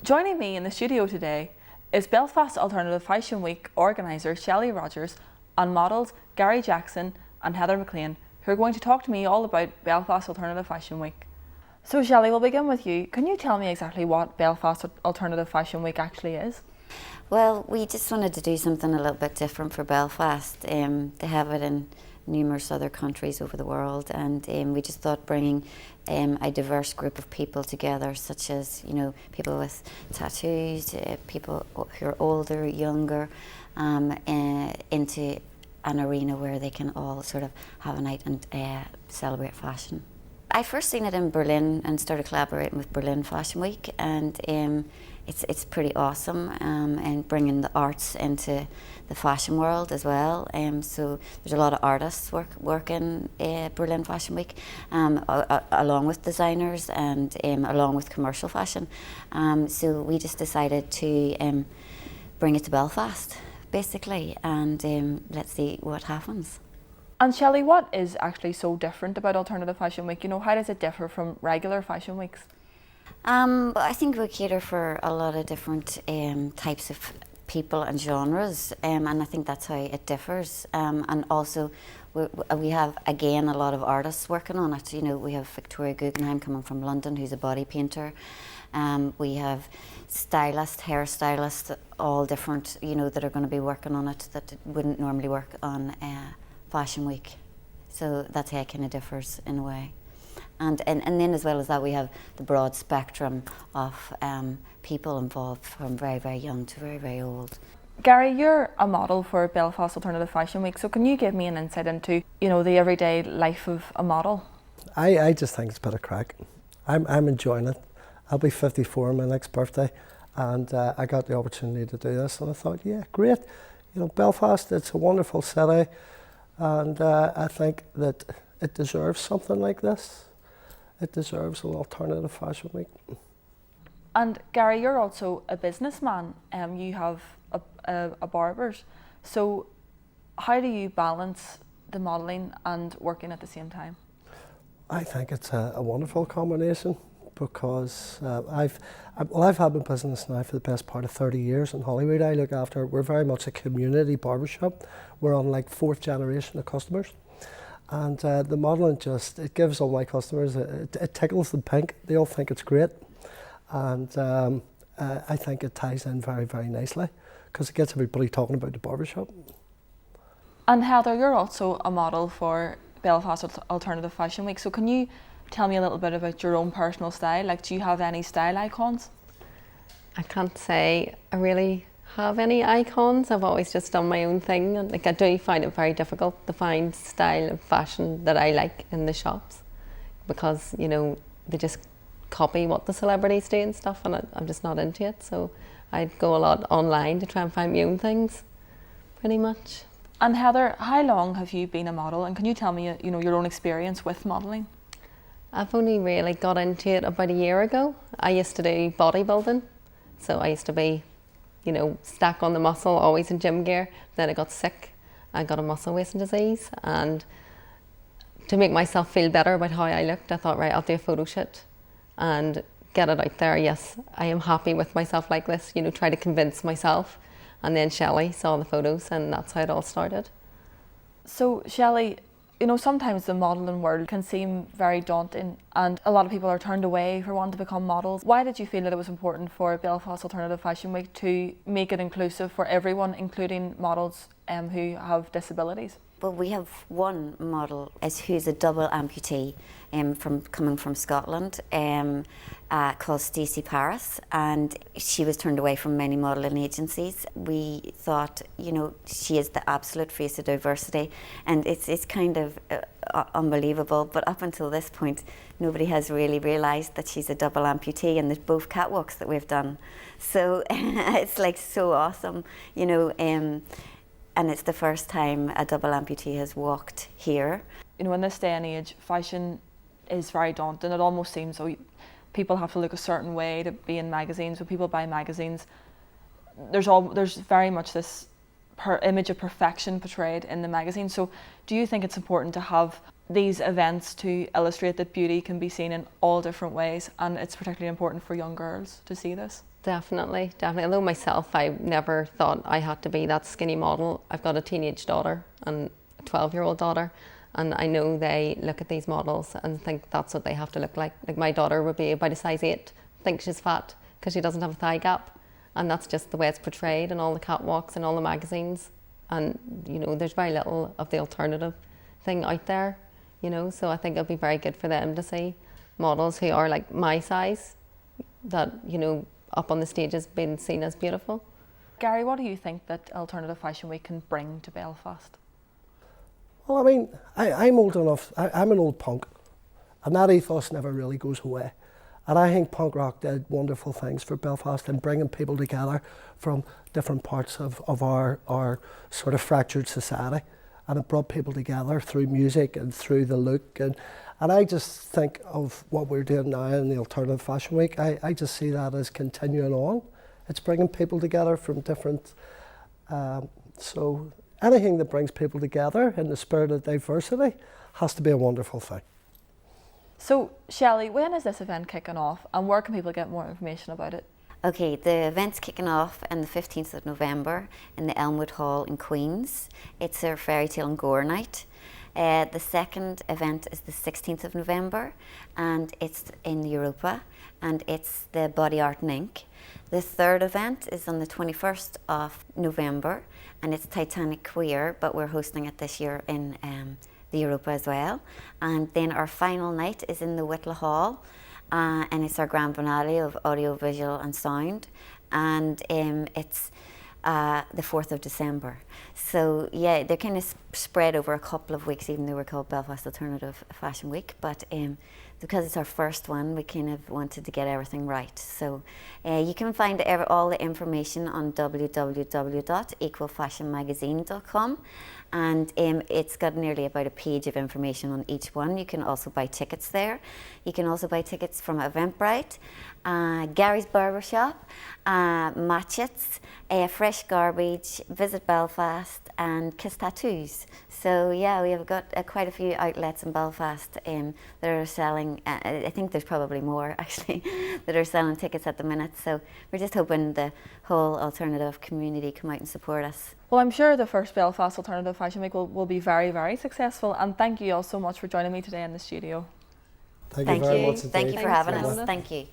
Joining me in the studio today is Belfast Alternative Fashion Week organiser Shelley Rogers and models Gary Jackson and Heather McLean, who are going to talk to me all about Belfast Alternative Fashion Week. So Shelley, we'll begin with you. Can you tell me exactly what Belfast Alternative Fashion Week actually is? Well, we just wanted to do something a little bit different for Belfast. They have it in numerous other countries over the world, and we just thought bringing a diverse group of people together, such as people with tattoos, people who are older, younger, into an arena where they can all sort of have a night and celebrate fashion. I first seen it in Berlin and started collaborating with Berlin Fashion Week, and it's pretty awesome, and bringing the arts into the fashion world as well. So there's a lot of artists work in Berlin Fashion Week, along with designers and along with commercial fashion. So we just decided to bring it to Belfast, basically, and let's see what happens. And Shelley, what is actually so different about Alternative Fashion Week? How does it differ from regular fashion weeks? I think we cater for a lot of different types of people and genres, and I think that's how it differs. And also, we have again a lot of artists working on it. We have Victoria Guggenheim coming from London, who's a body painter. We have stylists, hairstylists, all different, that are going to be working on it that wouldn't normally work on Fashion Week. So that's how it kind of differs in a way. And then as well as that, we have the broad spectrum of people involved, from very, very young to very, very old. Gary, you're a model for Belfast Alternative Fashion Week, so can you give me an insight into, the everyday life of a model? I just think it's a bit of crack. I'm enjoying it. I'll be 54 on my next birthday, and I got the opportunity to do this, and I thought, yeah, great. Belfast, it's a wonderful city, and I think that it deserves something like this. It deserves an alternative fashion week. And Gary, you're also a businessman. You have a barber's. So how do you balance the modelling and working at the same time? I think it's a wonderful combination, because I've had my business now for the best part of 30 years in Hollywood. I look after, we're very much a community barbershop. We're on like 4th generation of customers. And the modelling it gives all my customers, it tickles them pink. They all think it's great. And I think it ties in very, very nicely, because it gets everybody talking about the barbershop. And Heather, you're also a model for Belfast Alternative Fashion Week. So can you tell me a little bit about your own personal style? Like, do you have any style icons? I can't say I really have any icons. I've always just done my own thing, and I do find it very difficult to find style of fashion that I like in the shops, because they just copy what the celebrities do and stuff, and I'm just not into it. So I'd go a lot online to try and find my own things, pretty much. And Heather, how long have you been a model, and can you tell me your own experience with modelling? I've only really got into it about a year ago. I used to do bodybuilding, so I used to be stack on the muscle, always in gym gear. Then I got sick. I got a muscle wasting disease, and to make myself feel better about how I looked, I thought, right, I'll do a photo shoot and get it out there. Yes, I am happy with myself like this, try to convince myself. And then Shelley saw the photos, and that's how it all started. So Shelley, sometimes the modelling world can seem very daunting, and a lot of people are turned away for wanting to become models. Why did you feel that it was important for Belfast Alternative Fashion Week to make it inclusive for everyone, including models who have disabilities? Well, we have one model who's a double amputee coming from Scotland, called Stacey Paris, and she was turned away from many modelling agencies. We thought, she is the absolute face of diversity, and it's kind of unbelievable, but up until this point nobody has really realised that she's a double amputee, and there's both catwalks that we've done. So it's like so awesome, and it's the first time a double amputee has walked here. In this day and age, fashion is very daunting. It almost seems so people have to look a certain way to be in magazines. When people buy magazines, there's very much this image of perfection portrayed in the magazine. So do you think it's important to have these events to illustrate that beauty can be seen in all different ways, and it's particularly important for young girls to see this? Definitely, definitely. Although myself, I never thought I had to be that skinny model. I've got a teenage daughter and a 12-year-old daughter, and I know they look at these models and think that's what they have to look like. Like my daughter would be about a size 8, think she's fat because she doesn't have a thigh gap, and that's just the way it's portrayed in all the catwalks and all the magazines. And you know, there's very little of the alternative thing out there, you know, so I think it'll be very good for them to see models who are like my size, that, you know, up on the stages being seen as beautiful. Gary, what do you think that Alternative Fashion Week can bring to Belfast? Well, I mean, I'm old enough, I'm an old punk, and that ethos never really goes away. And I think punk rock did wonderful things for Belfast and bringing people together from different parts of our sort of fractured society. And it brought people together through music and through the look. And I just think of what we're doing now in the Alternative Fashion Week. I just see that as continuing on. It's bringing people together from different, so anything that brings people together in the spirit of diversity has to be a wonderful thing. So, Shelley, when is this event kicking off, and where can people get more information about it? Okay, the event's kicking off on the 15th of November in the Elmwood Hall in Queens. It's our Fairy Tale and Gore night. The second event is the 16th of November, and it's in Europa, and it's the Body Art and Ink. The third event is on the 21st of November, and it's Titanic Queer, but we're hosting it this year in the Europa as well. And then our final night is in the Whitla Hall, and it's our grand finale of audio, visual and sound, and it's the 4th of December. So yeah, they're kind of spread over a couple of weeks, even though we're called Belfast Alternative Fashion Week, but because it's our first one, we kind of wanted to get everything right. So you can find all the information on www.equalfashionmagazine.com, and it's got nearly about a page of information on each one. You can also buy tickets there. You can also buy tickets from Eventbrite, Gary's Barbershop, Matchett's, Fresh Garbage, Visit Belfast and Kiss Tattoos. So yeah, we have got quite a few outlets in Belfast that are selling, I think there's probably more actually, that are selling tickets at the minute. So we're just hoping the whole alternative community come out and support us. Well, I'm sure the first Belfast Alternative Fashion Week will be very, very successful, and thank you all so much for joining me today in the studio. Thank you very much. Thank you for having us. Thank you.